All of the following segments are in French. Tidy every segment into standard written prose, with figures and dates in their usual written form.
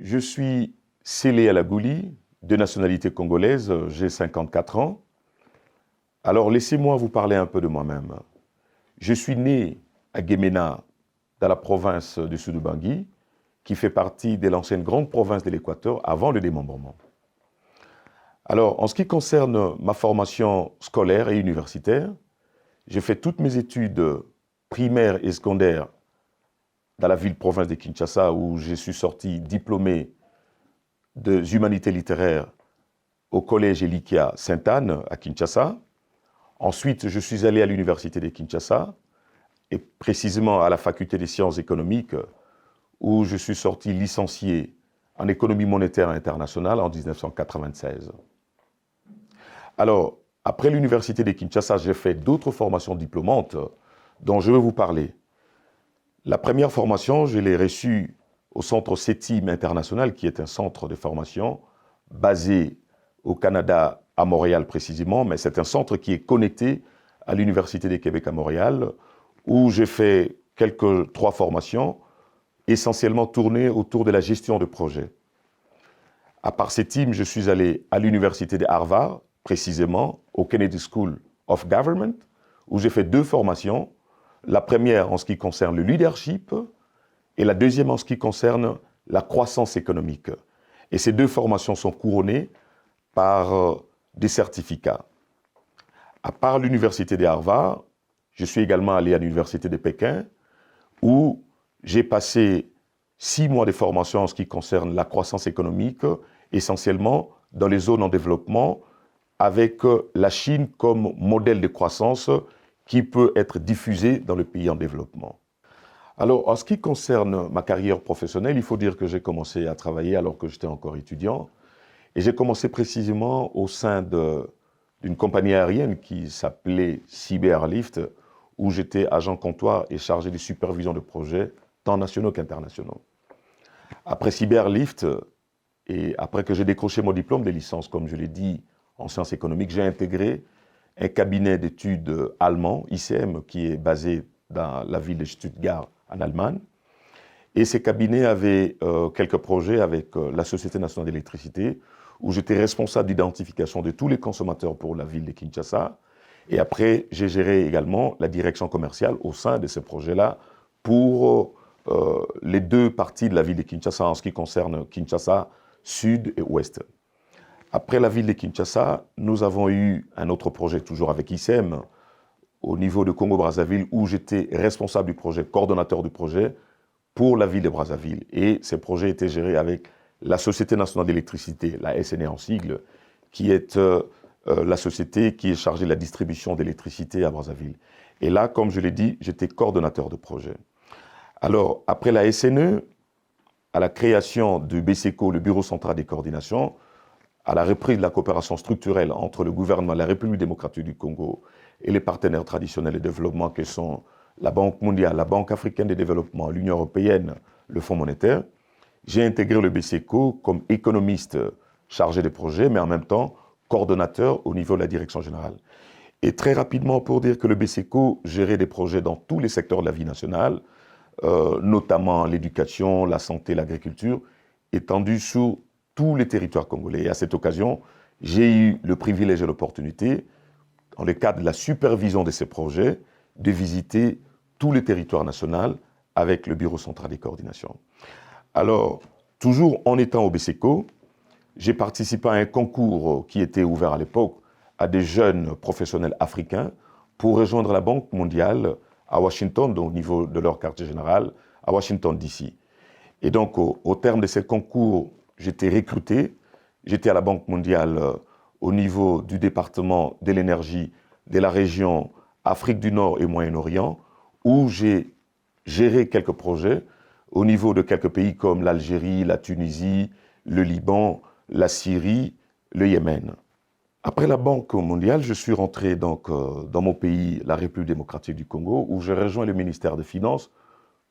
Je suis Sélé Alagouli, de nationalité congolaise, j'ai 54 ans. Alors laissez-moi vous parler un peu de moi-même. Je suis né à Guéména, dans la province du Sud-Bangui, qui fait partie de l'ancienne grande province de l'Équateur avant le démembrement. Alors, en ce qui concerne ma formation scolaire et universitaire, j'ai fait toutes mes études primaires et secondaires dans la ville-province de Kinshasa, où je suis sorti diplômé des humanités littéraires au collège Elikia Sainte-Anne à Kinshasa. Ensuite, je suis allé à l'université de Kinshasa, et précisément à la faculté des sciences économiques, où je suis sorti licencié en économie monétaire internationale en 1996. Alors, après l'université de Kinshasa, j'ai fait d'autres formations diplômantes dont je vais vous parler. La première formation, je l'ai reçue au centre CETIM International, qui est un centre de formation basé au Canada, à Montréal précisément, mais c'est un centre qui est connecté à l'Université du Québec à Montréal, où j'ai fait trois formations, essentiellement tournées autour de la gestion de projets. À part CETIM, je suis allé à l'Université de Harvard, précisément au Kennedy School of Government, où j'ai fait deux formations. La première en ce qui concerne le leadership et la deuxième en ce qui concerne la croissance économique. Et ces deux formations sont couronnées par des certificats. À part l'université de Harvard, je suis également allé à l'université de Pékin, où j'ai passé 6 mois de formation en ce qui concerne la croissance économique, essentiellement dans les zones en développement, avec la Chine comme modèle de croissance qui peut être diffusé dans le pays en développement. Alors, en ce qui concerne ma carrière professionnelle, il faut dire que j'ai commencé à travailler alors que j'étais encore étudiant. Et j'ai commencé précisément au sein d'une compagnie aérienne qui s'appelait Cyberlift, où j'étais agent comptoir et chargé de supervision de projets, tant nationaux qu'internationaux. Après Cyberlift, et après que j'ai décroché mon diplôme de licence, comme je l'ai dit, en sciences économiques, j'ai intégré un cabinet d'études allemand, ICM, qui est basé dans la ville de Stuttgart, en Allemagne. Et ces cabinets avaient quelques projets avec la Société nationale d'électricité, où j'étais responsable d'identification de tous les consommateurs pour la ville de Kinshasa. Et après, j'ai géré également la direction commerciale au sein de ces projets-là pour les deux parties de la ville de Kinshasa en ce qui concerne Kinshasa, sud et ouest. Après la ville de Kinshasa, nous avons eu un autre projet, toujours avec ICM, au niveau de Congo-Brazzaville, où j'étais responsable du projet, coordonnateur du projet pour la ville de Brazzaville. Et ces projets étaient gérés avec la Société nationale d'électricité, la SNE en sigle, qui est la société qui est chargée de la distribution d'électricité à Brazzaville. Et là, comme je l'ai dit, j'étais coordonnateur de projet. Alors, après la SNE, à la création du BCECO, le Bureau central des coordinations, à la reprise de la coopération structurelle entre le gouvernement de la République démocratique du Congo et les partenaires traditionnels de développement que sont la Banque mondiale, la Banque africaine de développement, l'Union européenne, le Fonds monétaire, j'ai intégré le BCECO comme économiste chargé des projets, mais en même temps coordonnateur au niveau de la direction générale. Et très rapidement, pour dire que le BCECO gérait des projets dans tous les secteurs de la vie nationale, notamment l'éducation, la santé, l'agriculture, étendus sur tous les territoires congolais. Et à cette occasion, j'ai eu le privilège et l'opportunité, dans le cadre de la supervision de ces projets, de visiter tous les territoires nationaux avec le Bureau central des coordinations. Alors, toujours en étant au BCECO, j'ai participé à un concours qui était ouvert à l'époque à des jeunes professionnels africains pour rejoindre la Banque mondiale à Washington, donc au niveau de leur quartier général, à Washington DC. Et donc, au terme de ces concours, j'étais recruté. J'étais à la Banque mondiale au niveau du département de l'énergie de la région Afrique du Nord et Moyen-Orient, où j'ai géré quelques projets au niveau de quelques pays comme l'Algérie, la Tunisie, le Liban, la Syrie, le Yémen. Après la Banque mondiale, je suis rentré donc dans mon pays, la République démocratique du Congo, où j'ai rejoint le ministère des Finances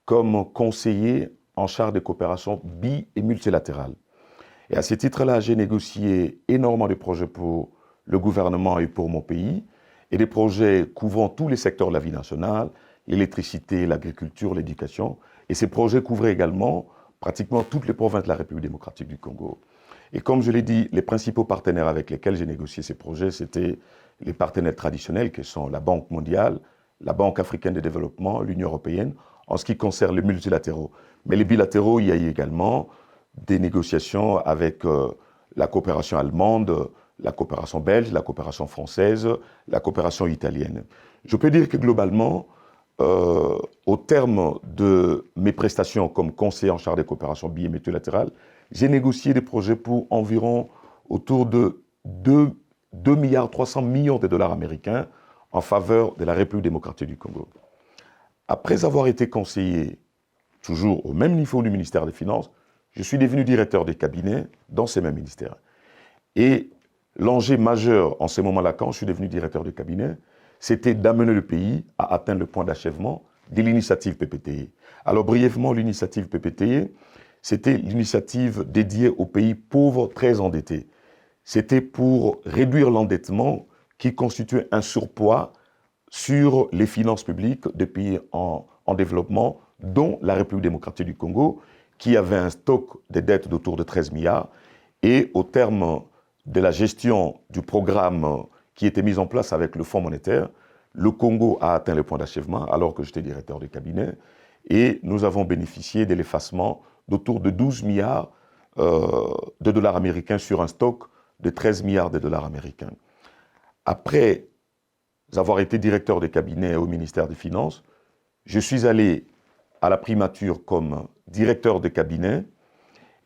comme conseiller en charge des coopérations bi- et multilatérales. Et à ce titre-là, j'ai négocié énormément de projets pour le gouvernement et pour mon pays, et des projets couvrant tous les secteurs de la vie nationale, l'électricité, l'agriculture, l'éducation. Et ces projets couvraient également pratiquement toutes les provinces de la République démocratique du Congo. Et comme je l'ai dit, les principaux partenaires avec lesquels j'ai négocié ces projets, c'était les partenaires traditionnels, qui sont la Banque mondiale, la Banque africaine de développement, l'Union européenne, en ce qui concerne les multilatéraux. Mais les bilatéraux, il y a eu également des négociations avec la coopération allemande, la coopération belge, la coopération française, la coopération italienne. Je peux dire que globalement, au terme de mes prestations comme conseiller en charge des coopérations bi- et multilatérales, j'ai négocié des projets pour environ autour de 2 milliards 300 millions de dollars américains en faveur de la République démocratique du Congo. Après avoir été conseiller, toujours au même niveau du ministère des Finances, je suis devenu directeur des cabinets dans ces mêmes ministères. Et l'enjeu majeur en ce moment-là, quand je suis devenu directeur de cabinet, c'était d'amener le pays à atteindre le point d'achèvement de l'initiative PPTE. Alors brièvement, l'initiative PPTE, c'était l'initiative dédiée aux pays pauvres très endettés. C'était pour réduire l'endettement qui constituait un surpoids sur les finances publiques des pays en développement, dont la République démocratique du Congo, qui avait un stock de dettes d'autour de 13 milliards. Et au terme de la gestion du programme qui était mis en place avec le Fonds monétaire, le Congo a atteint le point d'achèvement alors que j'étais directeur de cabinet et nous avons bénéficié de l'effacement d'autour de 12 milliards de dollars américains sur un stock de 13 milliards de dollars américains. Après avoir été directeur de cabinet au ministère des Finances, je suis allé à la primature comme directeur de cabinet.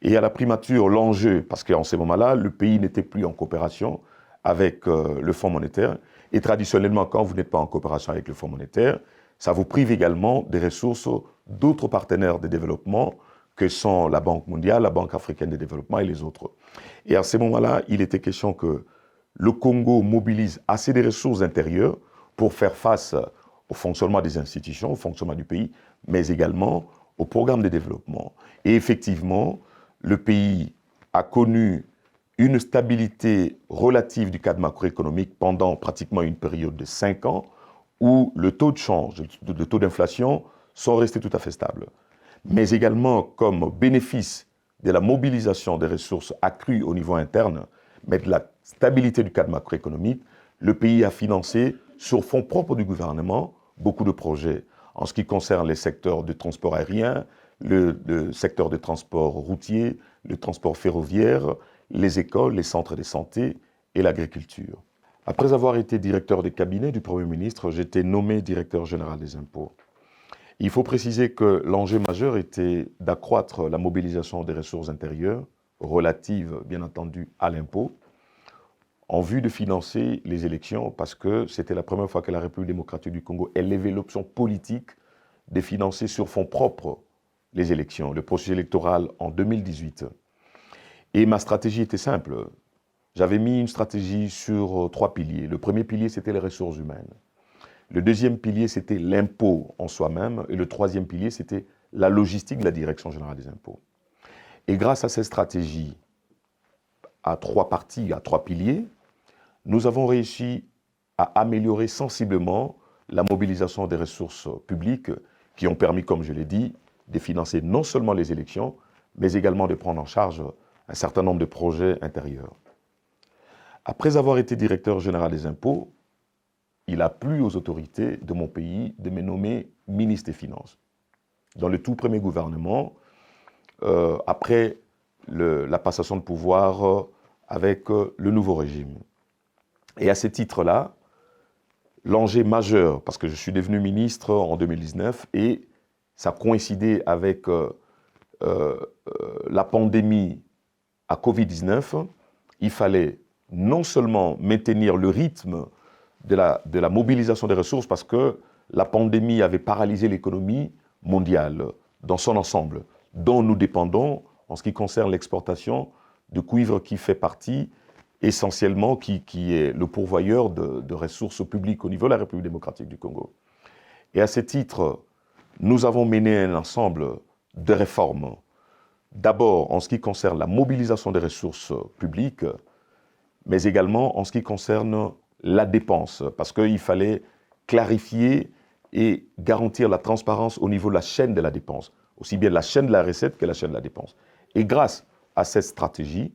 Et à la primature, l'enjeu, parce qu'en ce moment-là, le pays n'était plus en coopération avec le Fonds monétaire. Et traditionnellement, quand vous n'êtes pas en coopération avec le Fonds monétaire, ça vous prive également des ressources d'autres partenaires de développement que sont la Banque mondiale, la Banque africaine de développement et les autres. Et à ce moment-là, il était question que le Congo mobilise assez de ressources intérieures pour faire face au fonctionnement des institutions, au fonctionnement du pays, mais également au programme de développement. Et effectivement, le pays a connu une stabilité relative du cadre macroéconomique pendant pratiquement une période de 5 ans où le taux de change, le taux d'inflation sont restés tout à fait stables. Mais également comme bénéfice de la mobilisation des ressources accrues au niveau interne, mais de la stabilité du cadre macroéconomique, le pays a financé sur fonds propres du gouvernement beaucoup de projets en ce qui concerne les secteurs du transport aérien, le secteur des transports routiers, le transport ferroviaire, les écoles, les centres de santé et l'agriculture. Après avoir été directeur de cabinet du Premier ministre, j'ai été nommé directeur général des impôts. Il faut préciser que l'enjeu majeur était d'accroître la mobilisation des ressources intérieures relatives, bien entendu, à l'impôt, en vue de financer les élections, parce que c'était la première fois que la République démocratique du Congo élevait l'option politique de financer sur fonds propres les élections, le processus électoral en 2018. Et ma stratégie était simple. J'avais mis une stratégie sur 3 piliers. Le premier pilier, c'était les ressources humaines. Le deuxième pilier, c'était l'impôt en soi-même. Et le troisième pilier, c'était la logistique de la Direction générale des impôts. Et grâce à cette stratégie, à 3 parties, à 3 piliers, nous avons réussi à améliorer sensiblement la mobilisation des ressources publiques qui ont permis, comme je l'ai dit, de financer non seulement les élections, mais également de prendre en charge un certain nombre de projets intérieurs. Après avoir été directeur général des impôts, il a plu aux autorités de mon pays de me nommer ministre des Finances. Dans le tout premier gouvernement, après la passation de pouvoir avec le nouveau régime. Et à ce titre-là, l'enjeu majeur, parce que je suis devenu ministre en 2019 et ça coïncidait avec la pandémie à Covid-19, il fallait non seulement maintenir le rythme de la mobilisation des ressources, parce que la pandémie avait paralysé l'économie mondiale dans son ensemble, dont nous dépendons en ce qui concerne l'exportation de cuivre qui fait partie essentiellement, qui est le pourvoyeur de ressources publiques au niveau de la République démocratique du Congo. Et à ce titre, nous avons mené un ensemble de réformes. D'abord, en ce qui concerne la mobilisation des ressources publiques, mais également en ce qui concerne la dépense, parce qu'il fallait clarifier et garantir la transparence au niveau de la chaîne de la dépense. aussi bien la chaîne de la recette que la chaîne de la dépense. Et grâce à cette stratégie,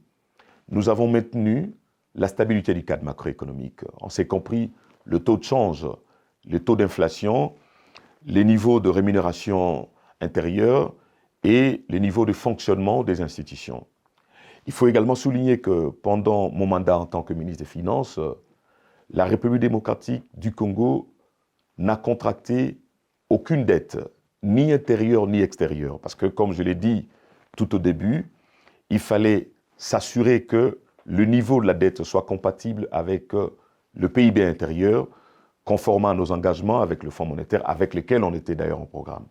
nous avons maintenu la stabilité du cadre macroéconomique. On s'est compris le taux de change, le taux d'inflation, les niveaux de rémunération intérieure et les niveaux de fonctionnement des institutions. Il faut également souligner que pendant mon mandat en tant que ministre des Finances, la République démocratique du Congo n'a contracté aucune dette, ni intérieure ni extérieure. Parce que, comme je l'ai dit tout au début, il fallait s'assurer que le niveau de la dette soit compatible avec le PIB intérieur, conformément à nos engagements avec le Fonds monétaire, avec lesquels on était d'ailleurs en programme.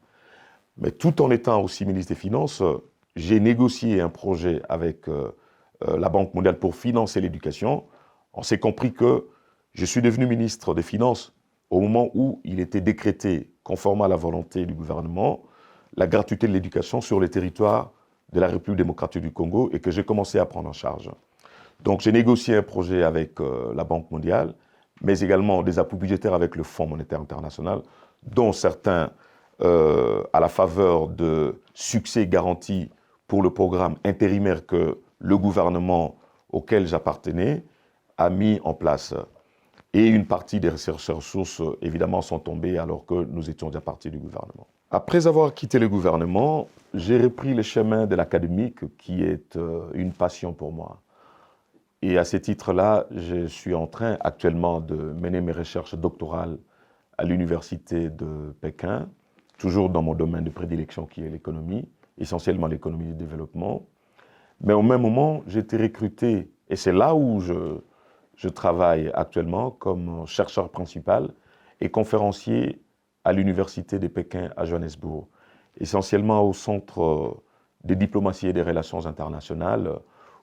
Mais tout en étant aussi ministre des Finances, j'ai négocié un projet avec la Banque mondiale pour financer l'éducation. On s'est compris que je suis devenu ministre des Finances au moment où il était décrété, conformément à la volonté du gouvernement, la gratuité de l'éducation sur les territoires de la République démocratique du Congo et que j'ai commencé à prendre en charge. Donc j'ai négocié un projet avec la Banque mondiale, mais également des appuis budgétaires avec le Fonds monétaire international, dont certains à la faveur de succès garantis pour le programme intérimaire que le gouvernement auquel j'appartenais a mis en place. Et une partie des ressources, évidemment, sont tombées alors que nous étions déjà partis du gouvernement. Après avoir quitté le gouvernement, j'ai repris le chemin de l'académique qui est une passion pour moi. Et à ce titre-là, je suis en train actuellement de mener mes recherches doctorales à l'université de Pékin, toujours dans mon domaine de prédilection qui est l'économie, essentiellement l'économie du développement. Mais au même moment, j'ai été recruté, et c'est là où je travaille actuellement comme chercheur principal et conférencier à l'université de Pékin à Johannesburg, essentiellement au centre de diplomatie et des relations internationales,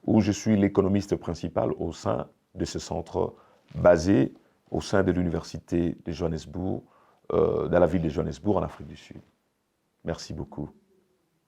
où je suis l'économiste principal au sein de ce centre basé au sein de l'université de Johannesburg, dans la ville de Johannesburg, en Afrique du Sud. Merci beaucoup.